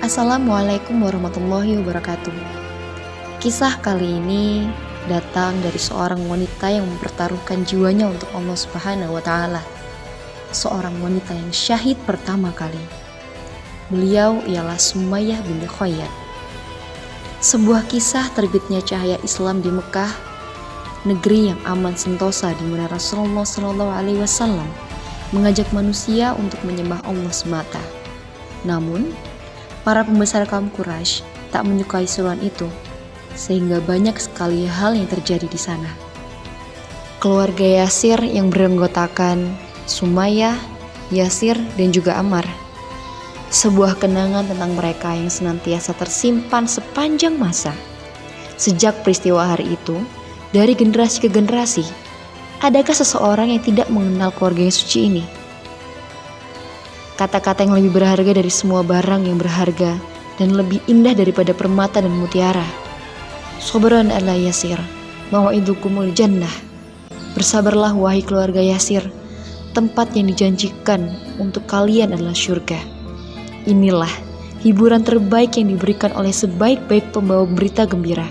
Assalamualaikum warahmatullahi wabarakatuh. Kisah kali ini datang dari seorang wanita yang mempertaruhkan jiwanya untuk Allah Subhanahu wa Ta'ala. Seorang wanita yang syahid pertama kali. Beliau ialah Sumayyah binti Khayyat. Sebuah kisah terbitnya cahaya Islam di Mekah, negeri yang aman sentosa di mana Rasulullah SAW mengajak manusia untuk menyembah Allah semata. Namun, para pembesar kaum Quraisy tak menyukai seruan itu, sehingga banyak sekali hal yang terjadi di sana. Keluarga Yasir yang beranggotakan Sumayyah, Yasir, dan juga Ammar. Sebuah kenangan tentang mereka yang senantiasa tersimpan sepanjang masa. Sejak peristiwa hari itu, dari generasi ke generasi, adakah seseorang yang tidak mengenal keluarga yang suci ini? Kata-kata yang lebih berharga dari semua barang yang berharga dan lebih indah daripada permata dan mutiara. Sabran ala Yasir, mau'idukumul jannah. Bersabarlah wahai keluarga Yasir, tempat yang dijanjikan untuk kalian adalah syurga. Inilah hiburan terbaik yang diberikan oleh sebaik-baik pembawa berita gembira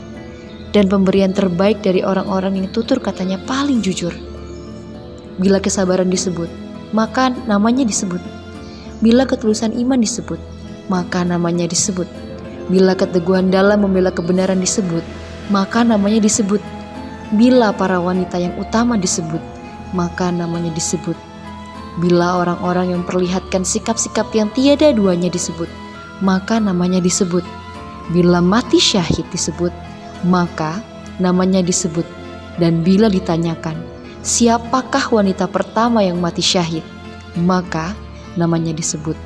dan pemberian terbaik dari orang-orang yang tutur katanya paling jujur. Bila kesabaran disebut, maka namanya disebut. Bila ketulusan iman disebut, maka namanya disebut. Bila keteguhan dalam membela kebenaran disebut, maka namanya disebut. Bila para wanita yang utama disebut, maka namanya disebut. Bila orang-orang yang memperlihatkan sikap-sikap yang tiada duanya disebut, maka namanya disebut. Bila mati syahid disebut, maka namanya disebut. Dan bila ditanyakan, siapakah wanita pertama yang mati syahid, maka namanya disebut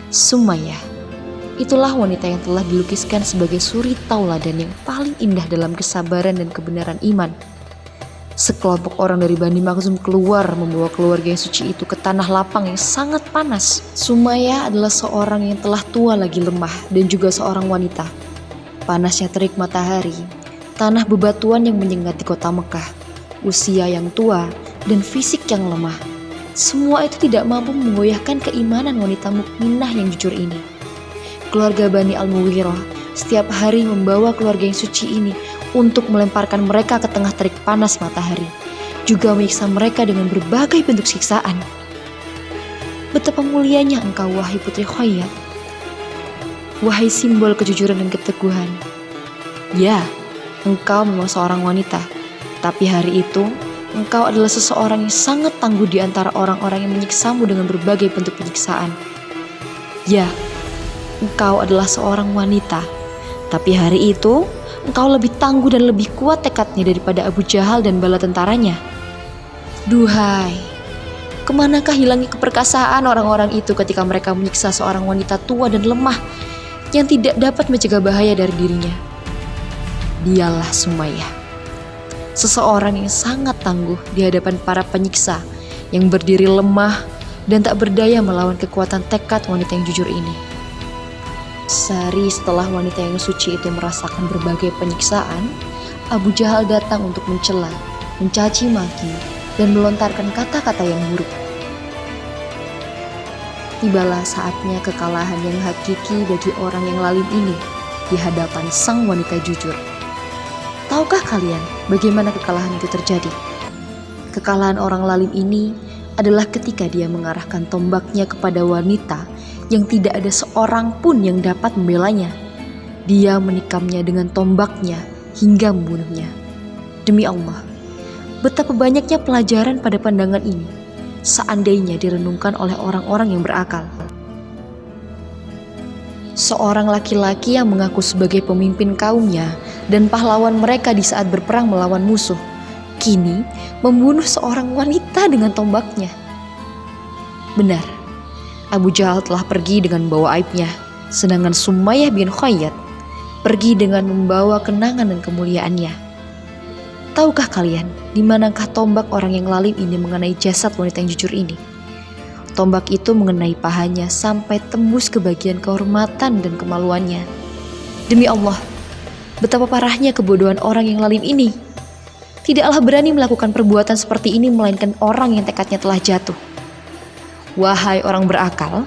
Sumayyah. Itulah wanita yang telah dilukiskan sebagai suri tauladan yang paling indah dalam kesabaran dan kebenaran iman. Sekelompok orang dari Bani Makhzum keluar membawa keluarga yang suci itu ke tanah lapang yang sangat panas. Sumayyah adalah seorang yang telah tua lagi lemah dan juga seorang wanita. Panasnya terik matahari, tanah bebatuan yang menyengat di kota Mekah, usia yang tua dan fisik yang lemah. Semua itu tidak mampu menggoyahkan keimanan wanita mukminah yang jujur ini. Keluarga Bani Al-Mughirah setiap hari membawa keluarga yang suci ini untuk melemparkan mereka ke tengah terik panas matahari, juga menyiksa mereka dengan berbagai bentuk siksaan. Betapa mulianya engkau wahai putri Khayyat, wahai simbol kejujuran dan keteguhan. Ya, engkau memang seorang wanita, tapi hari itu engkau adalah seseorang yang sangat tangguh di antara orang-orang yang menyiksamu dengan berbagai bentuk penyiksaan. Ya, engkau adalah seorang wanita, tapi hari itu engkau lebih tangguh dan lebih kuat tekadnya daripada Abu Jahal dan bala tentaranya. Duhai, kemanakah hilangnya keperkasaan orang-orang itu ketika mereka menyiksa seorang wanita tua dan lemah yang tidak dapat mencegah bahaya dari dirinya? Dialah Sumayyah, seseorang yang sangat tangguh di hadapan para penyiksa yang berdiri lemah dan tak berdaya melawan kekuatan tekad wanita yang jujur ini. Sehari setelah wanita yang suci itu merasakan berbagai penyiksaan, Abu Jahal datang untuk mencela, mencaci maki, dan melontarkan kata-kata yang buruk. Tibalah saatnya kekalahan yang hakiki bagi orang yang lalim ini di hadapan sang wanita jujur. Tahukah kalian bagaimana kekalahan itu terjadi? Kekalahan orang lalim ini adalah ketika dia mengarahkan tombaknya kepada wanita yang tidak ada seorang pun yang dapat membelanya. Dia menikamnya dengan tombaknya hingga membunuhnya. Demi Allah, betapa banyaknya pelajaran pada pandangan ini seandainya direnungkan oleh orang-orang yang berakal. Seorang laki-laki yang mengaku sebagai pemimpin kaumnya dan pahlawan mereka di saat berperang melawan musuh, kini membunuh seorang wanita dengan tombaknya. Benar, Abu Jahal telah pergi dengan membawa aibnya, sedangkan Sumayyah bin Khayyat pergi dengan membawa kenangan dan kemuliaannya. Tahukah kalian di manakah tombak orang yang lalim ini mengenai jasad wanita yang jujur ini? Tombak itu mengenai pahanya sampai tembus ke bagian kehormatan dan kemaluannya. Demi Allah, betapa parahnya kebodohan orang yang lalim ini. Tidaklah berani melakukan perbuatan seperti ini melainkan orang yang tekadnya telah jatuh. Wahai orang berakal,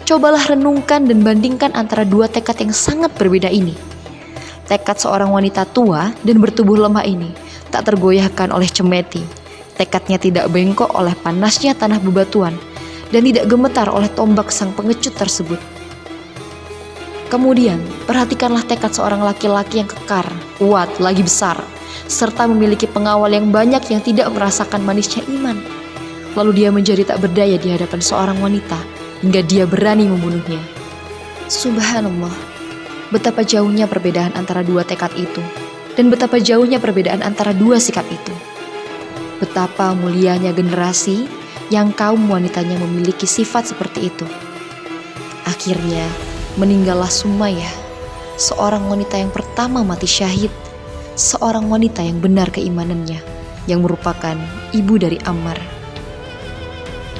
Cobalah renungkan dan bandingkan antara dua tekad yang sangat berbeda ini. Tekad seorang wanita tua dan bertubuh lemah ini tak tergoyahkan oleh cemeti. Tekadnya tidak bengkok oleh panasnya tanah bebatuan dan tidak gemetar oleh tombak sang pengecut tersebut. Kemudian, perhatikanlah tekad seorang laki-laki yang kekar, kuat, lagi besar, serta memiliki pengawal yang banyak yang tidak merasakan manisnya iman. Lalu dia menjadi tak berdaya di hadapan seorang wanita, hingga dia berani membunuhnya. Subhanallah, betapa jauhnya perbedaan antara dua tekad itu, dan betapa jauhnya perbedaan antara dua sikap itu. Betapa mulianya generasi yang kaum wanitanya memiliki sifat seperti itu. Akhirnya, meninggallah Sumayyah, seorang wanita yang pertama mati syahid, seorang wanita yang benar keimanannya, yang merupakan ibu dari Ammar.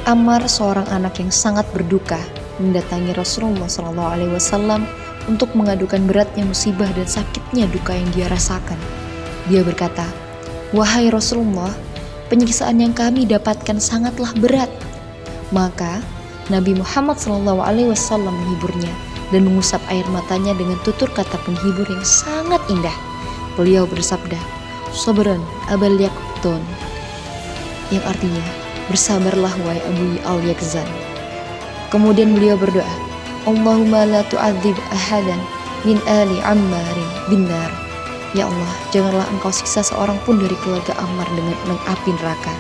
Ammar seorang anak yang sangat berduka mendatangi Rasulullah SAW untuk mengadukan beratnya musibah dan sakitnya duka yang dia rasakan. Dia berkata, "Wahai Rasulullah, penyiksaan yang kami dapatkan sangatlah berat." Maka Nabi Muhammad SAW menghiburnya dan mengusap air matanya dengan tutur kata penghibur yang sangat indah. Beliau bersabda, "Sabran abal yaktun," yang artinya, "Bersabarlah wahai Abu al-Yakzan." Kemudian beliau berdoa, "Allahumma la tu'adzib ahadan min ali Ammarin binnar." Ya Allah, janganlah engkau siksa seorang pun dari keluarga Ammar dengan api neraka.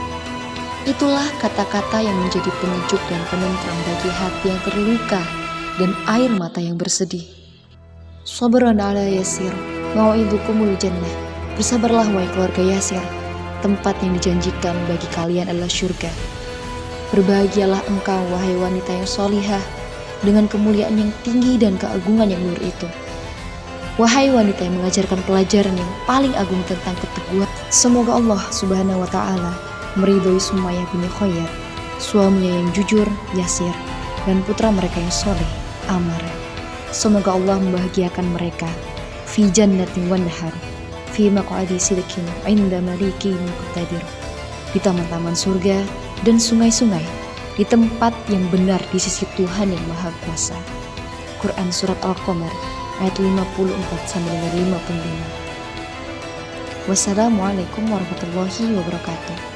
Itulah kata-kata yang menjadi penyejuk dan penenteram bagi hati yang terluka dan air mata yang bersedih. Sabran ala Yasir, mau'idukumul jannah. Bersabarlah wahai keluarga Yasir, tempat yang dijanjikan bagi kalian adalah surga. Berbahagialah engkau wahai wanita yang solihah dengan kemuliaan yang tinggi dan keagungan yang luhur itu. Wahai wanita yang mengajarkan pelajaran yang paling agung tentang keteguhan. Semoga Allah Subhanahu wa Ta'ala meridhoi Sumayyah bin Khayyat, suaminya yang jujur, Yasir, dan putra mereka yang soleh, Ammar. Semoga Allah membahagiakan mereka fi jannatin wan nahar, fi maq'adi sidqin 'inda malikin muqtadir, di taman-taman surga dan sungai-sungai, di tempat yang benar di sisi Tuhan yang Maha Kuasa. Quran Surat Al-Qamar ayat 54-55. Wassalamualaikum warahmatullahi wabarakatuh.